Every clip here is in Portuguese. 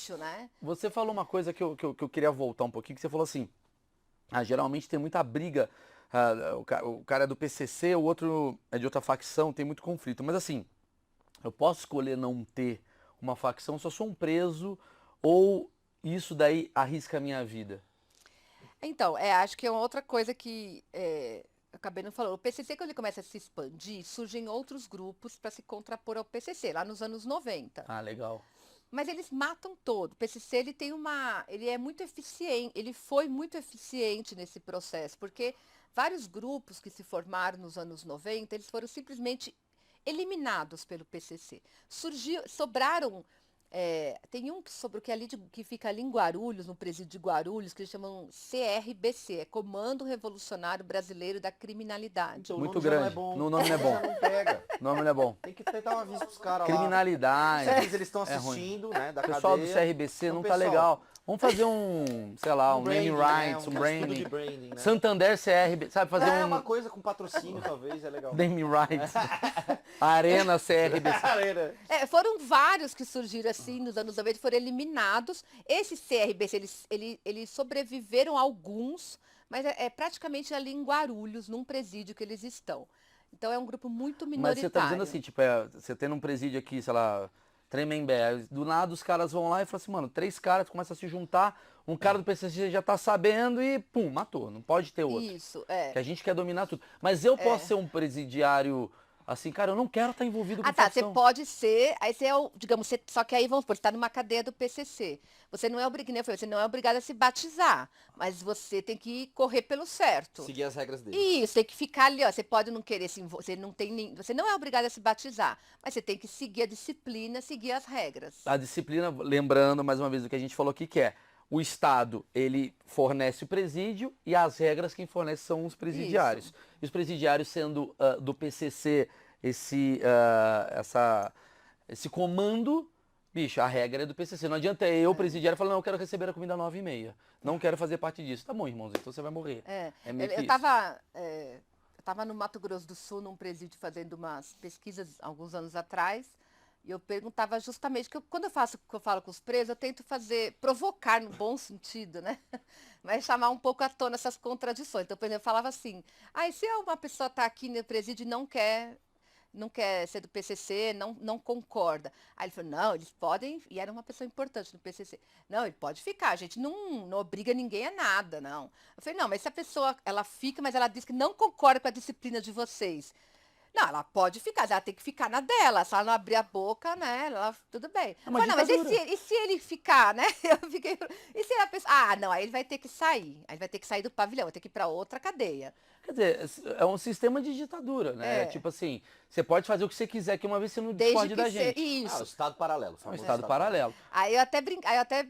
difícil, né? Você falou uma coisa que eu queria voltar um pouquinho, que você falou assim, geralmente tem muita briga, o cara é do PCC, o outro é de outra facção, tem muito conflito. Mas assim, eu posso escolher não ter uma facção se eu sou um preso ou isso daí arrisca a minha vida? Então, acho que é uma outra coisa que eu acabei não falando. O PCC, quando ele começa a se expandir, surgem outros grupos para se contrapor ao PCC, lá nos anos 90. Ah, legal. Mas eles matam todo. O PCC ele é muito eficiente, ele foi muito eficiente nesse processo, porque vários grupos que se formaram nos anos 90, eles foram simplesmente eliminados pelo PCC. Sobraram tem um que fica ali em Guarulhos, no presídio de Guarulhos, que eles chamam CRBC, é Comando Revolucionário Brasileiro da Criminalidade. Então, o Muito nome já não é grande. bom. No nome não é bom. Já não pega. O nome não é bom. Tem que tentar um aviso pros caras lá. Criminalidade. Certeza eles estão É ruim. assistindo, né, da O pessoal do cadeia. CRBC Então, não tá pessoal, legal. Vamos fazer um, sei lá, um naming branding, né, rights, um estudo branding. de branding, né? Santander CRB, sabe, fazer uma um coisa com patrocínio, talvez, é legal. naming rights. Arena CRBC. Galera, Foram vários que surgiram assim nos anos 90, foram eliminados. Esses CRBC, eles sobreviveram alguns, mas é praticamente ali em Guarulhos, num presídio que eles estão. Então é um grupo muito Mas minoritário. você tá dizendo assim, tipo, você tendo um presídio aqui, sei lá, Tremembé, do nada os caras vão lá e falam assim, mano, 3 caras começam a se juntar, um cara do PCC já tá sabendo e pum, matou, não pode ter outro. Isso, Que a gente quer dominar tudo. Mas eu posso ser um presidiário assim, cara, eu não quero estar envolvido com Ah, tá. Você facção. pode ser. Aí você é o. Digamos, só que aí vamos supor, você está numa cadeia do PCC. Você não é obrigado, você não é obrigado a se batizar. Mas você tem que correr pelo certo. seguir as regras dele. Isso, tem que ficar ali, ó. Você pode não querer se envolver. Você não é obrigado a se batizar. Mas você tem que seguir a disciplina, seguir as regras. A disciplina, lembrando mais uma vez o que a gente falou aqui, que é o Estado, ele fornece o presídio e as regras quem fornece são os presidiários. E os presidiários sendo do PCC esse comando, bicho, a regra é do PCC. Não adianta eu, presidiário, falar, não, eu quero receber a comida 9h30. Não quero fazer parte disso. Tá bom, irmãos, então você vai morrer. Meio que Eu isso. estava no Mato Grosso do Sul, num presídio, fazendo umas pesquisas alguns anos atrás. E eu perguntava justamente, que quando eu falo com os presos, eu tento provocar no bom sentido, né? Mas chamar um pouco à tona essas contradições. Então, por exemplo, eu falava assim, e se uma pessoa está aqui no presídio e não quer ser do PCC, não concorda. Aí ele falou, não, eles podem, e era uma pessoa importante no PCC, não, ele pode ficar, a gente não obriga ninguém a nada, não. Eu falei, não, mas se a pessoa, ela fica, mas ela diz que não concorda com a disciplina de vocês. Não, ela pode ficar, ela tem que ficar na dela, se ela não abrir a boca, né, tudo bem. É uma Mas não, mas ditadura. e se ele ficar, né? Eu fiquei, e se a pessoa, não, aí ele vai ter que sair, do pavilhão, vai ter que ir para outra cadeia. Quer dizer, é um sistema de ditadura, né? Tipo assim, você pode fazer o que você quiser, que uma vez você não discorde da gente. Isso. o Estado paralelo. É um famoso Estado paralelo. Aí eu até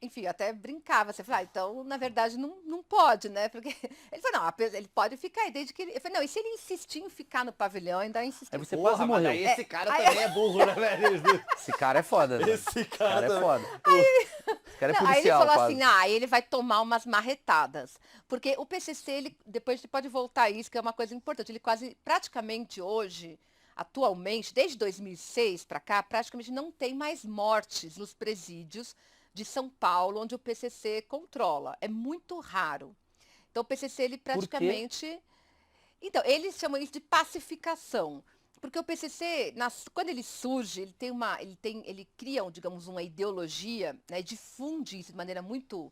enfim, eu até brincava, você fala, então, na verdade, não pode, né? Porque ele falou, não, ele pode ficar aí, desde que ele... Eu falei, não, e se ele insistir em ficar no pavilhão, ainda insistir. Aí você Porra, quase mas morreu. daí esse cara aí- também é burro, né, velho? Esse cara é foda, né? Esse cara é também. foda. Esse cara é Não, aí ele policial, falou quase. assim, aí ele vai tomar umas marretadas. Porque o PCC, depois ele pode voltar a isso, que é uma coisa importante. Ele praticamente hoje, atualmente, desde 2006 para cá, praticamente não tem mais mortes nos presídios de São Paulo, onde o PCC controla. É muito raro. Então, o PCC, ele praticamente... Então, eles chamam isso de pacificação. Porque o PCC, quando ele surge, ele cria, digamos, uma ideologia, né, difunde isso de maneira muito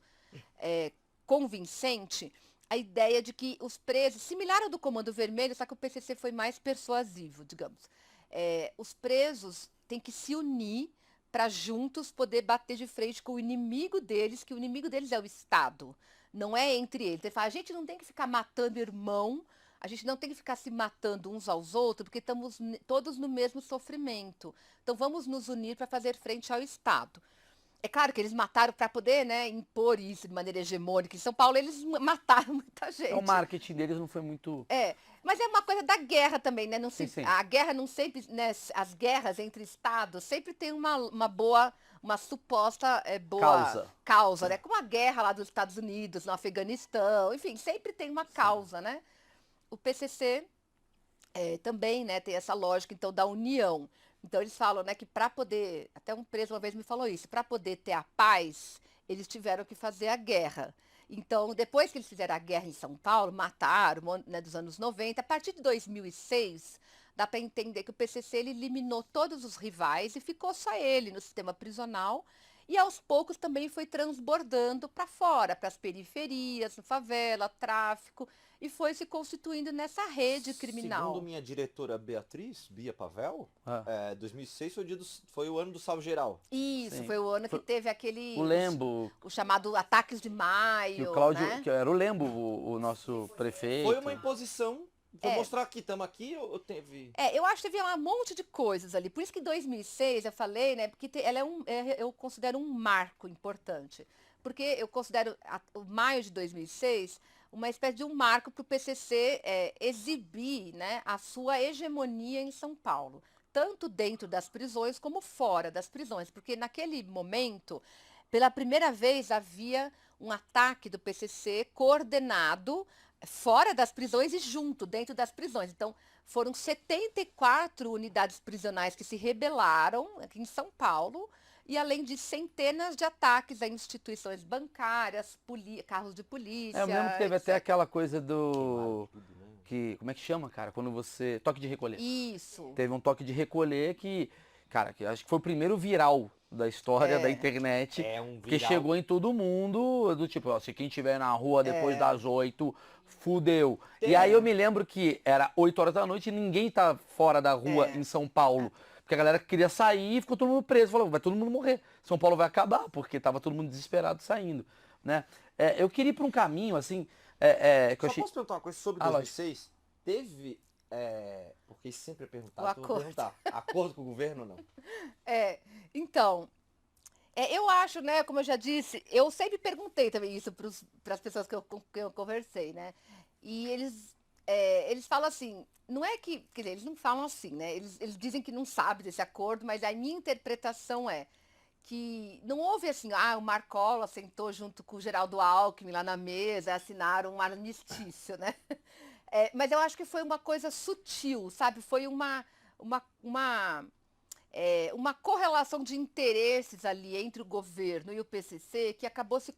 convincente, a ideia de que os presos, similar ao do Comando Vermelho, só que o PCC foi mais persuasivo, digamos. Os presos têm que se unir para juntos poder bater de frente com o inimigo deles, que o inimigo deles é o Estado, não é entre eles. Ele fala, a gente não tem que ficar matando irmão, a gente não tem que ficar se matando uns aos outros, porque estamos todos no mesmo sofrimento. Então vamos nos unir para fazer frente ao Estado. É claro que eles mataram para poder, né, impor isso de maneira hegemônica. Em São Paulo eles mataram muita gente. O marketing deles não foi muito... Mas é uma coisa da guerra também, né? Não Sim, sim. A guerra não sempre, né? As guerras entre estados sempre tem uma suposta boa causa, né? Como a guerra lá dos Estados Unidos, no Afeganistão, enfim, sempre tem uma causa, né? O PCC também, né, tem essa lógica, então, da união. Então eles falam, né, que para poder, até um preso uma vez me falou isso, para poder ter a paz, eles tiveram que fazer a guerra. Então, depois que eles fizeram a guerra em São Paulo, mataram, né, dos anos 90, a partir de 2006, dá para entender que o PCC ele eliminou todos os rivais e ficou só ele no sistema prisional. E aos poucos também foi transbordando para fora, para as periferias, favela, tráfico, e foi se constituindo nessa rede Segundo criminal. minha diretora Beatriz, Bia Pavel, Ah, 2006 foi o ano do salve geral. Isso, sim. foi o ano que Foi teve o aquele, Lembo, o chamado ataques de que o maio, Cláudio, né? que era o Lembo, o nosso Foi prefeito. uma imposição. Vou É, mostrar aqui, estamos aqui, ou teve. eu acho que teve um monte de coisas ali. Por isso que 2006, eu falei, né? Porque ela eu considero um marco importante. Porque eu considero o maio de 2006 uma espécie de um marco para o PCC exibir, né, a sua hegemonia em São Paulo. Tanto dentro das prisões como fora das prisões. Porque naquele momento, pela primeira vez, havia um ataque do PCC coordenado fora das prisões e junto, dentro das prisões. Então, foram 74 unidades prisionais que se rebelaram aqui em São Paulo, e além de centenas de ataques a instituições bancárias, carros de Eu me lembro que polícia, teve até etc. aquela coisa Queimaram do. tudo, né? Como é que chama, cara? Quando você. Toque de recolher. Isso. Teve um toque de recolher que, cara, que acho que foi o primeiro viral da história da É, internet, É um porque viral. chegou em todo mundo, do tipo, ó, se quem estiver na rua depois das 8, fudeu. E aí eu é, me lembro que era 8 horas da noite e ninguém tá fora da rua em é. São Paulo. Porque a galera queria sair e ficou todo mundo preso. Falou, vai todo mundo morrer. São Paulo vai acabar, porque tava todo mundo desesperado saindo, né? Eu queria ir pra um caminho, assim, que eu Só achei... posso perguntar uma coisa sobre Ah, lógico. 2006? Teve, porque isso sempre é O perguntado, então eu vou acordo. perguntar, acordo com o governo ou não? É, então, eu acho, né, como eu já disse, eu sempre perguntei também isso para as pessoas com que eu conversei, né? E eles falam assim, não é que, quer dizer, eles não falam assim, né? Eles dizem que não sabem desse acordo, mas a minha interpretação é que não houve assim, o Marcola sentou junto com o Geraldo Alckmin lá na mesa, assinaram um armistício, né? Mas eu acho que foi uma coisa sutil, sabe? Foi uma correlação de interesses ali entre o governo e o PCC que acabou se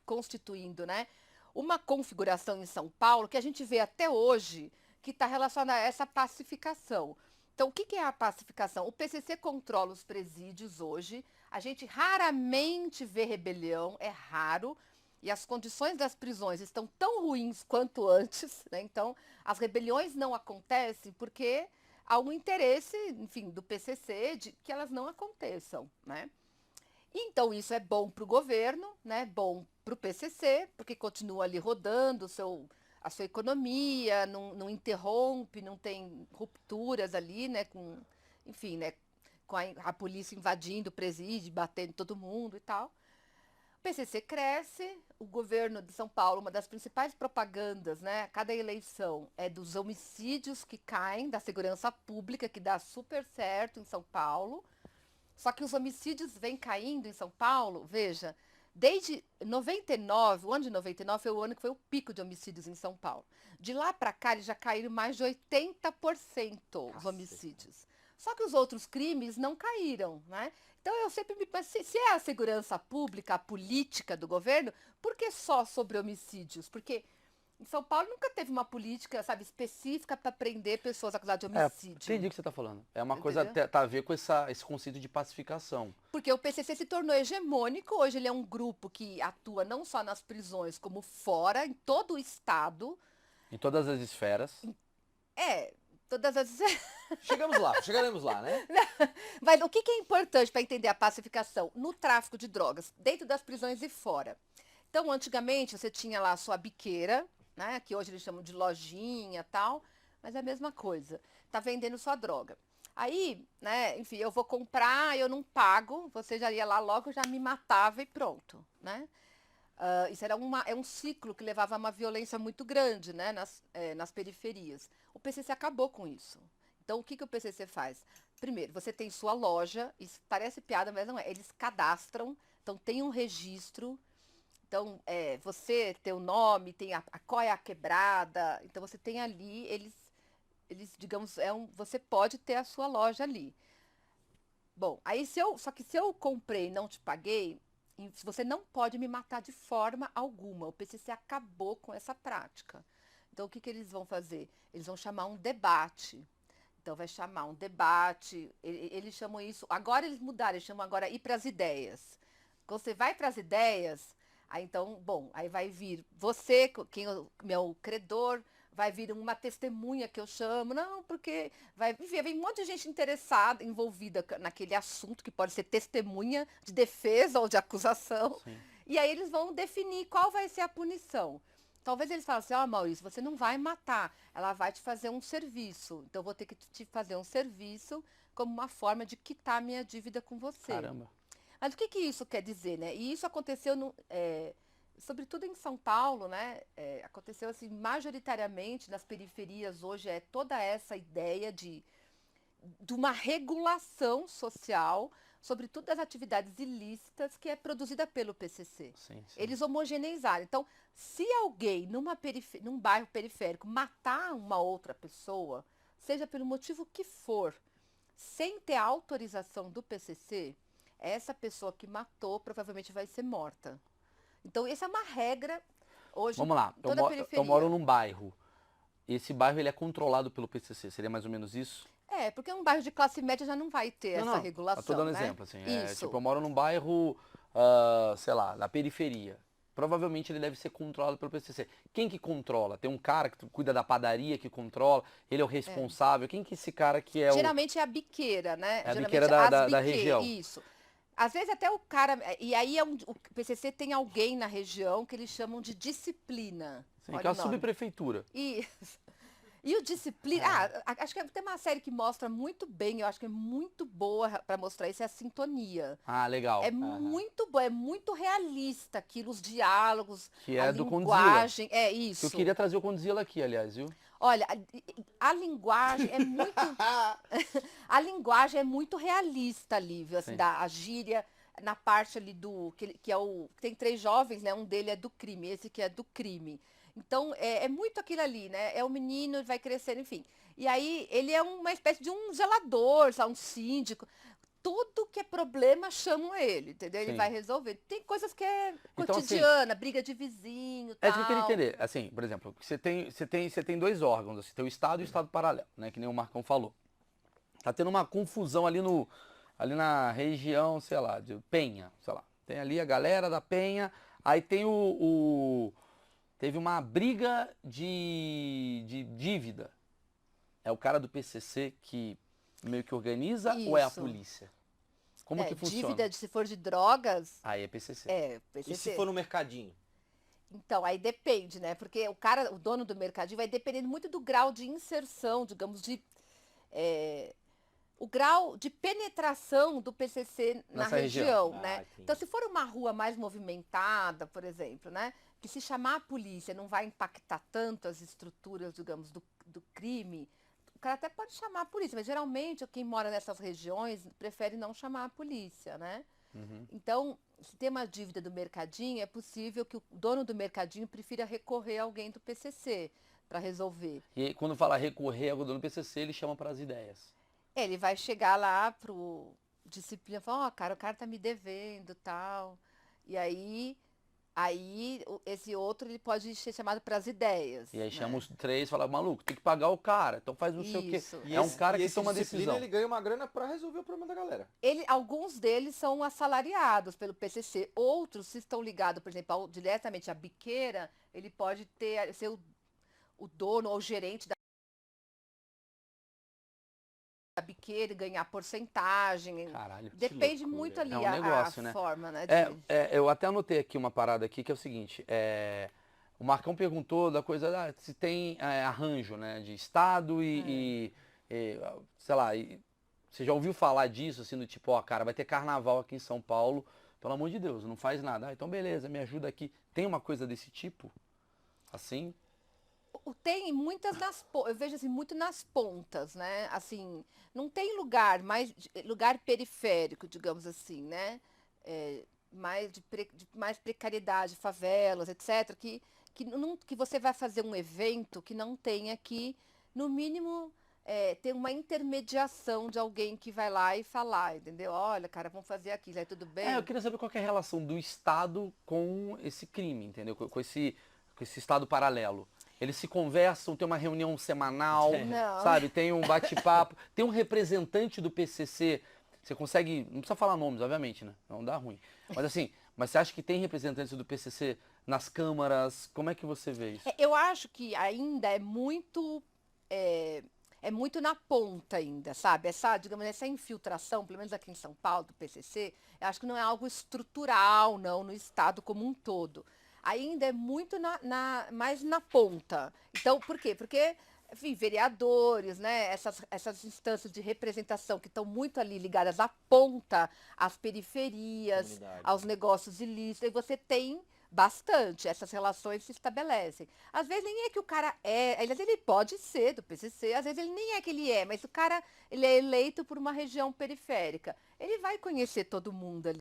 constituindo, né? Uma configuração em São Paulo que a gente vê até hoje que está relacionada a essa pacificação. Então, o que é a pacificação? O PCC controla os presídios hoje. A gente raramente vê rebelião, é raro. E as condições das prisões estão tão ruins quanto antes, né? Então, as rebeliões não acontecem porque há um interesse, enfim, do PCC de que elas não aconteçam, né? Então isso é bom para o governo, né? Bom para o PCC, porque continua ali rodando a sua economia, não interrompe, não tem rupturas ali, né? Enfim, né? Com a polícia invadindo o presídio, batendo todo mundo e tal. O PCC cresce, o governo de São Paulo, uma das principais propagandas, né? Cada eleição é dos homicídios que caem, da segurança pública, que dá super certo em São Paulo. Só que os homicídios vêm caindo em São Paulo, veja, desde 99, o ano de 99 foi o ano que foi o pico de homicídios em São Paulo. De lá para cá, eles já caíram mais de 80% os Caceta. homicídios. Só que os outros crimes não caíram, né? Então eu sempre me penso, se é a segurança pública, a política do governo, por que só sobre homicídios? Porque em São Paulo nunca teve uma política, sabe, específica para prender pessoas acusadas de Entendi homicídio. o que você tá falando. É uma coisa Entendeu? tá a ver com esse conceito de pacificação. Porque o PCC se tornou hegemônico, hoje ele é um grupo que atua não só nas prisões, como fora, em todo o estado. Em todas as esferas. É, todas as. Chegamos lá, chegaremos lá, né? Mas o que é importante para entender a pacificação? No tráfico de drogas, dentro das prisões e fora. Então, antigamente, você tinha lá a sua biqueira, né, que hoje eles chamam de lojinha e tal, mas é a mesma coisa. Tá vendendo sua droga. Aí, né, enfim, eu vou comprar, eu não pago, você já ia lá logo, já me matava e pronto, né? Isso era um ciclo que levava a uma violência muito grande, né, nas periferias. O PCC acabou com isso. Então, o que o PCC faz? Primeiro, você tem sua loja, isso parece piada, mas não é. Eles cadastram, então tem um registro. Então, você tem o nome, tem qual é a quebrada. Então, você tem ali, digamos, você pode ter a sua loja ali. Bom, aí só que se eu comprei e não te paguei, você não pode me matar de forma alguma. O PCC acabou com essa prática. Então, o que que eles vão fazer? Eles vão chamar um debate. Então, vai chamar um debate. Eles chamam isso. Agora eles mudaram, eles chamam agora ir para as ideias. Quando você vai para as ideias, aí então, bom, aí vai vir você, quem é o meu credor, vai vir uma testemunha que eu chamo, não, porque vem um monte de gente interessada, envolvida naquele assunto, que pode ser testemunha de defesa ou de acusação. Sim. E aí eles vão definir qual vai ser a punição. Talvez eles falem assim, ó, Maurício, você não vai matar, ela vai te fazer um serviço. Então eu vou ter que te fazer um serviço como uma forma de quitar minha dívida com você. Caramba. Mas o que que isso quer dizer, né? E isso aconteceu, sobretudo em São Paulo, né? Aconteceu assim, majoritariamente nas periferias hoje é toda essa ideia de uma regulação social, sobretudo das atividades ilícitas, que é produzida pelo PCC. Sim, sim. Eles homogeneizaram. Então, se alguém num bairro periférico matar uma outra pessoa, seja pelo motivo que for, sem ter autorização do PCC, essa pessoa que matou provavelmente vai ser morta. Então, essa é uma regra hoje Vamos lá, em toda a eu periferia. moro num bairro. Esse bairro ele é controlado pelo PCC, seria mais ou menos isso? Porque um bairro de classe média já não vai ter essa regulação, eu tô dando né? exemplo, assim. Isso. Tipo, eu moro num bairro, sei lá, na periferia. Provavelmente ele deve ser controlado pelo PCC. Quem que controla? Tem um cara que cuida da padaria que controla, ele é o responsável. Quem que é esse cara que é Geralmente é a biqueira, né? É a Geralmente biqueira da região. Isso. Às vezes até o cara. E aí o PCC tem alguém na região que eles chamam de disciplina. Sim, Olha que é a o nome. subprefeitura. Isso. E o Disciplina. Acho que tem uma série que mostra muito bem, eu acho que é muito boa para mostrar isso, é a Sintonia. Ah, legal. É muito boa, é muito realista aquilo, os diálogos, Que a é do linguagem. É Que isso. eu queria trazer o Condzilla aqui, aliás, viu? Olha, a linguagem é muito. A linguagem é muito realista ali, viu? Assim, Sim. a gíria, na parte ali que é o. Tem três jovens, né? Um dele é do crime, esse que é do crime. Então, é muito aquilo ali, né? É o menino, vai crescendo, enfim. E aí, ele é uma espécie de um zelador, sabe? Um síndico. Tudo que é problema chamam ele, entendeu? Ele Sim. vai resolver. Tem coisas que é Então, assim, cotidiana, briga de vizinho, É tal. isso que eu queria entender. Assim, por exemplo, você tem dois órgãos, assim, tem o Estado e o Estado paralelo, né? Que nem o Marcão falou. Tá tendo uma confusão ali na região, sei lá, de Penha, sei lá. Tem ali a galera da Penha, aí tem teve uma briga de dívida. É o cara do PCC que meio que organiza ou é a Isso. polícia? Como que funciona? Dívida, se for de drogas, Aí é PCC. PCC. E se for no mercadinho? Então, aí depende, né? Porque o dono do mercadinho vai dependendo muito do grau de inserção, digamos, o grau de penetração do PCC na Nessa região, região. né? Entendi. Então, se for uma rua mais movimentada, por exemplo, né? Que se chamar a polícia não vai impactar tanto as estruturas, digamos, do crime, o cara até pode chamar a polícia, mas geralmente quem mora nessas regiões prefere não chamar a polícia, né? Uhum. Então, se tem uma dívida do mercadinho, é possível que o dono do mercadinho prefira recorrer a alguém do PCC para resolver. E aí, quando fala recorrer ao dono do PCC, ele chama para as ideias. Ele vai chegar lá pro disciplina e falar, ó, cara, o cara tá me devendo, tal. E aí esse outro ele pode ser chamado para as ideias. E aí né? chama os três e fala, maluco, tem que pagar o cara, então faz não sei o Isso. quê. É um cara que esse toma disciplina, decisão. ele ganha uma grana pra resolver o problema da galera. Alguns deles são assalariados pelo PCC, outros, se estão ligados, por exemplo, diretamente à biqueira, ele pode ser o dono ou o gerente da biqueira e ganhar porcentagem. Caralho, que Depende loucura. muito ali É um negócio, a né? forma, né? Eu até anotei aqui uma parada aqui que é o seguinte, o Marcão perguntou da coisa, se tem arranjo, né, de Estado sei lá, você já ouviu falar disso, assim, do tipo, ó, cara, vai ter carnaval aqui em São Paulo, pelo amor de Deus, não faz nada. Então beleza, me ajuda aqui. Tem uma coisa desse tipo? Assim? Tem muitas eu vejo assim, muito nas pontas, né? Assim, não tem lugar periférico, digamos assim, né? Mais precariedade, favelas, etc., que você vai fazer um evento que não tenha aqui, no mínimo, ter uma intermediação de alguém que vai lá e falar, entendeu? Olha, cara, vamos fazer aquilo, aí tudo bem? Eu queria saber qual que é a relação do Estado com esse crime, entendeu? Com esse Estado paralelo. Eles se conversam, tem uma reunião semanal, Não. sabe? Tem um bate-papo, tem um representante do PCC. Você consegue, não precisa falar nomes, obviamente, né? Não dá ruim. Mas assim, mas você acha que tem representantes do PCC nas câmaras? Como é que você vê isso? Eu acho que ainda é, é muito na ponta ainda, sabe? Digamos, essa infiltração, pelo menos aqui em São Paulo, do PCC, eu acho que não é algo estrutural, não, no Estado como um todo. Ainda é muito mais na ponta. Então, por quê? Porque, enfim, vereadores, né? Essas instâncias de representação que estão muito ali ligadas à ponta, às periferias, Comunidade. aos negócios ilícitos, e você tem bastante, essas relações se estabelecem. Às vezes nem é que o cara às vezes ele pode ser do PCC, às vezes ele nem é que ele é, mas o cara, ele é eleito por uma região periférica. Ele vai conhecer todo mundo ali,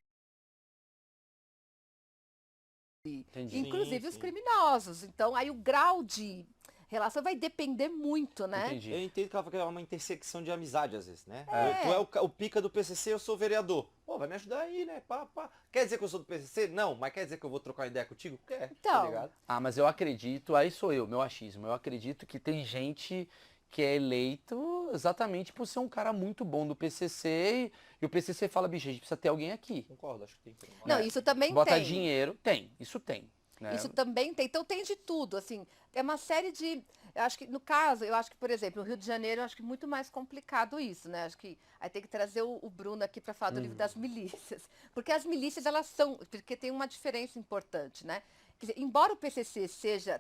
Entendi. inclusive Sim, os sim. criminosos. Então, aí o grau de relação vai depender muito, né? Entendi. Eu entendo que ela é uma intersecção de amizade, às vezes, né? É. Tu é o pica do PCC, eu sou vereador. Pô, vai me ajudar aí, né? Pá, pá. Quer dizer que eu sou do PCC? Não, mas quer dizer que eu vou trocar uma ideia contigo? Quer, tá Então. ligado? Mas eu acredito, aí sou eu, meu achismo. Eu acredito que tem gente que é eleito exatamente por ser um cara muito bom do PCC e o PCC fala, bicho, a gente precisa ter alguém aqui. Concordo, acho que tem. Não, isso também Bota tem. dinheiro, isso tem. Né? Isso também tem. Então tem de tudo, assim. É uma série de. Eu acho que, no caso, eu acho que, por exemplo, no Rio de Janeiro, eu acho que é muito mais complicado isso, né? Acho que aí tem que trazer o Bruno aqui para falar do livro das milícias. Porque as milícias, elas são. Porque tem uma diferença importante, né? Quer dizer, embora o PCC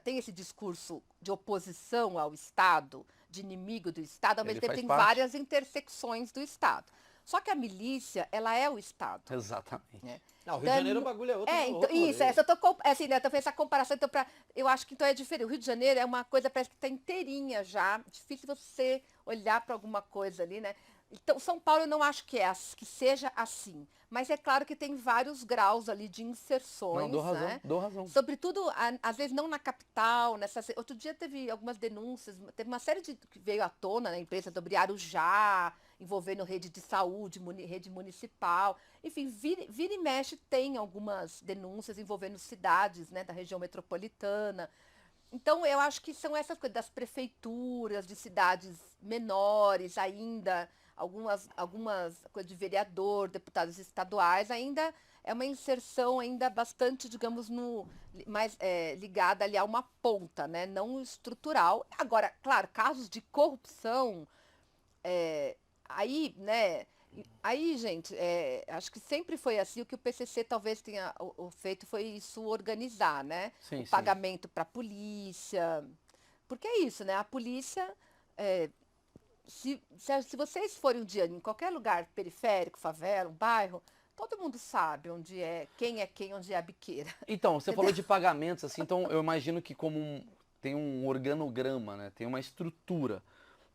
tenha esse discurso de oposição ao Estado, de inimigo do Estado, ao Ele mesmo tempo faz tem parte. várias intersecções do Estado. Só que a milícia, ela é o Estado. Exatamente. Né? Não, o Rio de Janeiro o bagulho é outro. Então, outro isso, rolê. assim, né, eu tô fazendo essa comparação, então, eu acho que então é diferente. O Rio de Janeiro é uma coisa, parece que está inteirinha já, difícil você olhar para alguma coisa ali, né? Então, São Paulo eu não acho que seja assim, mas é claro que tem vários graus ali de inserções, Não, dou razão, né? dou razão. Sobretudo, às vezes não na capital, outro dia teve algumas denúncias, teve uma série que veio à tona na imprensa sobre Arujá, envolvendo rede de saúde, rede municipal. Enfim, vira e mexe tem algumas denúncias envolvendo cidades, né, da região metropolitana. Então, eu acho que são essas coisas das prefeituras, de cidades menores ainda, algumas coisas de vereador, deputados estaduais, ainda é uma inserção ainda bastante, digamos, mais ligada ali a uma ponta, né, não estrutural. Agora, claro, casos de corrupção, aí, né, aí, gente, acho que sempre foi assim. O que o PCC talvez tenha feito foi isso, organizar, né? Sim, O sim. pagamento para a polícia. Porque é isso, né? A polícia, se vocês forem um dia em qualquer lugar periférico, favela, um bairro, todo mundo sabe onde é quem, onde é a biqueira. Então, você falou de pagamentos, assim, então eu imagino que tem um organograma, né? Tem uma estrutura.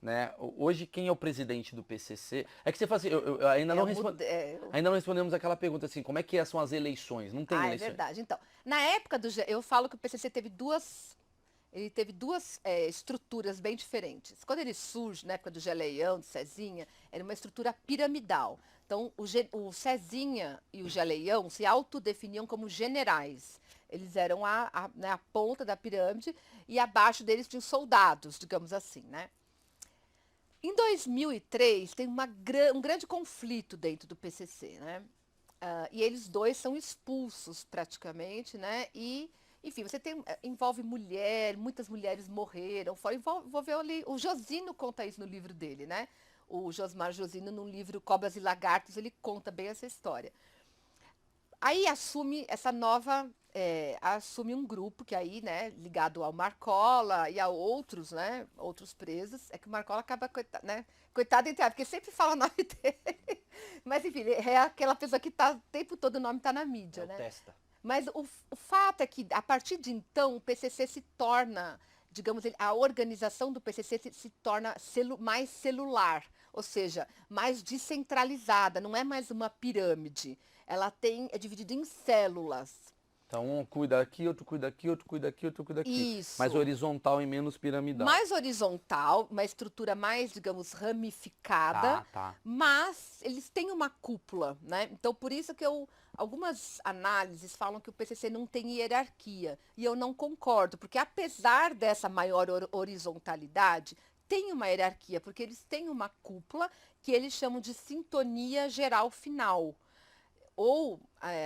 Né? Hoje, quem é o presidente do PCC? É que você fala assim, eu ainda não respondemos aquela pergunta assim, como é que são as eleições? Não tem É eleições. verdade. Então, na época eu falo que o PCC teve duas estruturas bem diferentes. Quando ele surge, na época do Geleião, do Cezinha, era uma estrutura piramidal. Então, o Cezinha e o Geleião se autodefiniam como generais. Eles eram né, a ponta da pirâmide e abaixo deles tinham soldados, digamos assim, né? Em 2003, tem um grande conflito dentro do PCC, né? E eles dois são expulsos praticamente, né? E, enfim, envolve muitas mulheres morreram, envolveu ali, o Josino conta isso no livro dele, né? O Josmar Josino, no livro Cobras e Lagartos, ele conta bem essa história. Aí assume um grupo que aí, né, ligado ao Marcola e a outros, né, outros presos. É que o Marcola acaba, coitado entre porque sempre fala o nome dele. Mas, enfim, é aquela pessoa que tá, o tempo todo o nome tá na mídia, né? Testa. Mas o fato é que, a partir de então, o PCC se torna, digamos, a organização do PCC se torna mais celular, ou seja, mais descentralizada, não é mais uma pirâmide. Ela é dividida em células. Então um cuida aqui, outro cuida aqui, outro cuida aqui, outro cuida aqui. Isso. Mais horizontal e menos piramidal. Mais horizontal, uma estrutura mais, digamos, ramificada, Tá. mas eles têm uma cúpula, né? Então, por isso que algumas análises falam que o PCC não tem hierarquia, e eu não concordo, porque apesar dessa maior horizontalidade, tem uma hierarquia, porque eles têm uma cúpula que eles chamam de sintonia geral final. Ou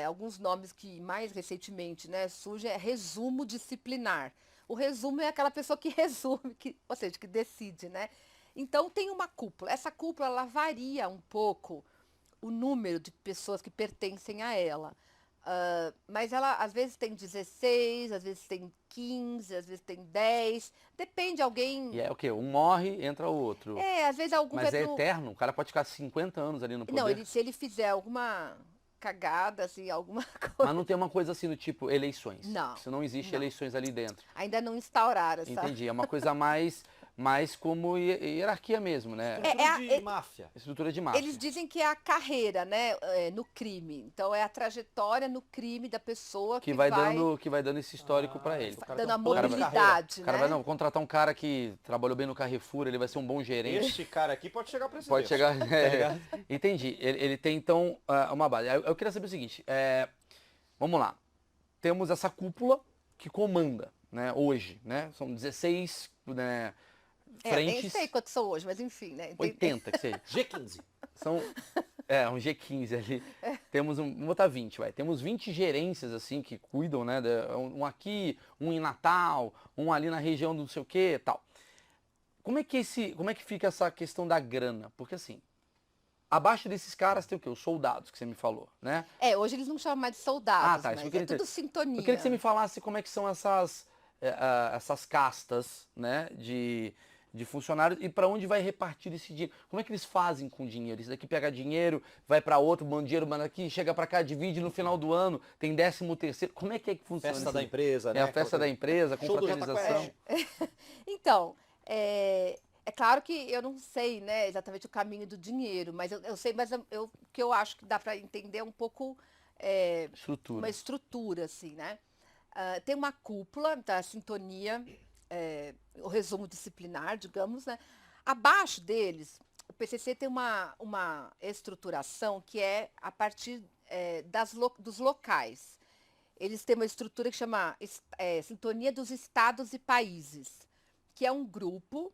alguns nomes que mais recentemente, né, surgem é resumo disciplinar. O resumo é aquela pessoa que resume, ou seja, que decide, né? Então tem uma cúpula. Essa cúpula ela varia um pouco o número de pessoas que pertencem a ela. Mas ela às vezes tem 16, às vezes tem 15, às vezes tem 10. Depende, alguém. E é o quê? Um morre, entra o outro. Às vezes algum Mas é eterno? O cara pode ficar 50 anos ali no poder? Não, se ele fizer alguma cagada, assim, alguma coisa. Mas não tem uma coisa assim do tipo eleições. Não. Se não existe Não. eleições ali dentro. Ainda não instauraram, sabe? Entendi. É uma coisa mais como hierarquia mesmo, né? Estrutura de máfia. Estrutura de máfia. Eles dizem que é a carreira, né, no crime. Então é a trajetória no crime da pessoa que vai dando esse histórico pra ele. Dando a tem um plano de mobilidade, O cara né? vai contratar um cara que trabalhou bem no Carrefour, ele vai ser um bom gerente. Esse cara aqui pode chegar a presidente. Pode chegar. ligado? Entendi. Ele tem então uma base. Eu queria saber o seguinte: vamos lá. Temos essa cúpula que comanda, né? Hoje, né? São 16, né, frentes. Nem sei quantos são hoje, mas enfim, né? 80, que seja. G15. São um G15 ali. Temos vamos botar 20, vai. Temos 20 gerências assim que cuidam, né? Um aqui, um em Natal, um ali na região do não sei o que, tal. Como é que fica essa questão da grana? Porque assim, abaixo desses caras tem o quê? Os soldados que você me falou, né? Hoje eles não chamam mais de soldados, tá, isso mas eu é tudo sintonia. Eu queria que você me falasse como é que são essas castas, né, de funcionários e para onde vai repartir esse dinheiro. Como é que eles fazem com o dinheiro? Isso daqui pega dinheiro, vai para outro, manda dinheiro, manda aqui, chega para cá, divide no final do ano, tem 13º. Como é que funciona Festa isso? da empresa, né? É a festa da empresa, Show do confraternização. Então, é claro que eu não sei, né, exatamente o caminho do dinheiro, mas eu sei, mas o que eu acho que dá para entender é um pouco uma estrutura, assim, né? Tem uma cúpula da sintonia, o resumo disciplinar, digamos, né? Abaixo deles, o PCC tem uma estruturação que é a partir dos locais. Eles têm uma estrutura que chama Sintonia dos Estados e Países, que é um grupo,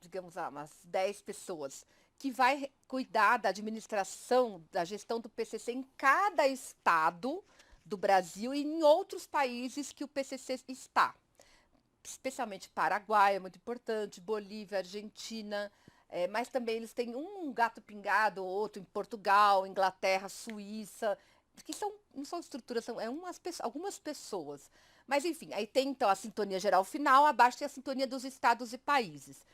digamos, umas 10 pessoas, que vai cuidar da administração, da gestão do PCC em cada estado do Brasil e em outros países que o PCC está. Especialmente Paraguai, é muito importante, Bolívia, Argentina, mas também eles têm um gato pingado, outro em Portugal, Inglaterra, Suíça, que não são estruturas, são algumas pessoas. Mas, enfim, aí tem, então, a sintonia geral final, abaixo tem a sintonia dos estados e países.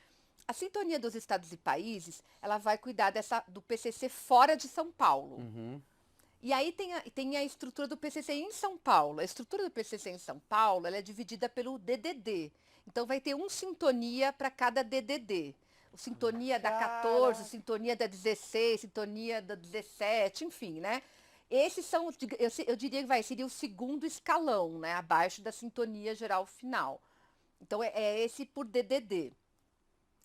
A sintonia dos estados e países, ela vai cuidar do PCC fora de São Paulo. Uhum. E aí tem a estrutura do PCC em São Paulo. A estrutura do PCC em São Paulo, ela é dividida pelo DDD. Então, vai ter sintonia para cada DDD. O sintonia da 14, sintonia da 16, sintonia da 17, enfim, né? Esses são, eu diria que seria o segundo escalão, né? Abaixo da sintonia geral final. Então, é esse por DDD.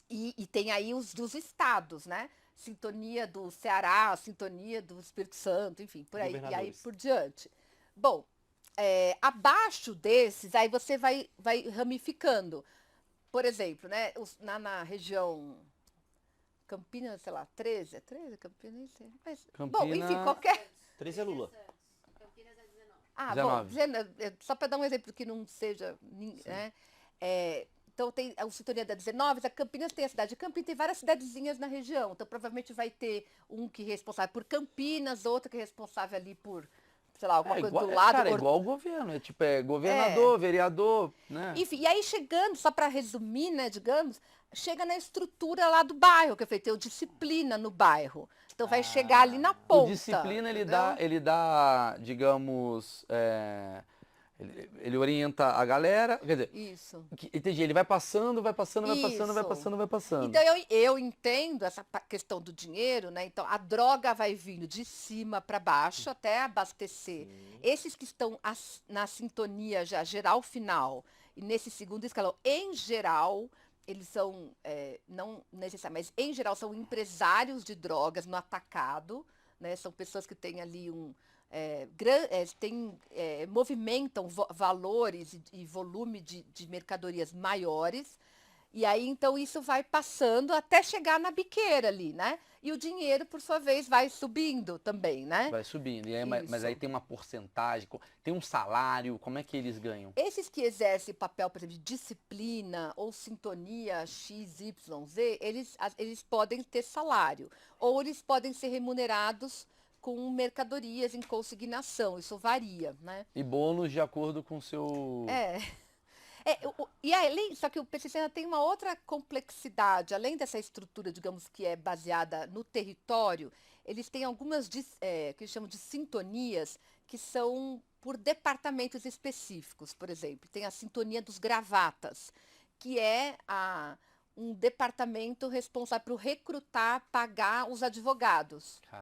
E tem aí os dos estados, né? Sintonia do Ceará, sintonia do Espírito Santo, enfim, por aí. E aí por diante. Bom, abaixo desses, aí você vai ramificando. Por exemplo, né? Na região Campinas, sei lá, 13? É 13? Campinas? Mas, bom, enfim, qualquer... 13 é Lula. Campinas é 19. Ah, 19. Bom, só para dar um exemplo que não seja... Né? Então, tem a sintonia da 19, a Campinas tem a cidade de Campinas, tem várias cidadezinhas na região. Então, provavelmente vai ter um que é responsável por Campinas, outro que é responsável ali por, sei lá, alguma coisa do lado. Cara, é igual o governo, governador, vereador, né? Enfim, e aí chegando, só para resumir, né, digamos, chega na estrutura lá do bairro, que é feito disciplina no bairro. Então, vai chegar ali na ponta. O disciplina, ele dá, digamos... Ele orienta a galera, quer dizer, Isso. entendi, ele vai passando, vai passando, vai passando, vai Isso. passando, vai passando. Então eu entendo essa questão do dinheiro, né? Então a droga vai vindo de cima para baixo até abastecer. Esses que estão na sintonia já geral final e nesse segundo escalão, em geral, eles são, não necessariamente, mas em geral são empresários de drogas no atacado, né? São pessoas que têm ali movimentam valores e volume de mercadorias maiores. E aí, então, isso vai passando até chegar na biqueira ali, né? E o dinheiro, por sua vez, vai subindo também, né? Vai subindo. E aí, mas aí Isso. tem uma porcentagem, tem um salário, como é que eles ganham? Esses que exercem papel, por exemplo, de disciplina ou sintonia X, Y, Z, eles podem ter salário. Ou eles podem ser remunerados com mercadorias em consignação. Isso varia, né? E bônus de acordo com o seu... É. E além, só que o PCC ainda tem uma outra complexidade, além dessa estrutura, digamos, que é baseada no território, eles têm algumas que eles chamam de sintonias, que são por departamentos específicos. Por exemplo, tem a sintonia dos gravatas, que é um departamento responsável por recrutar, pagar os advogados.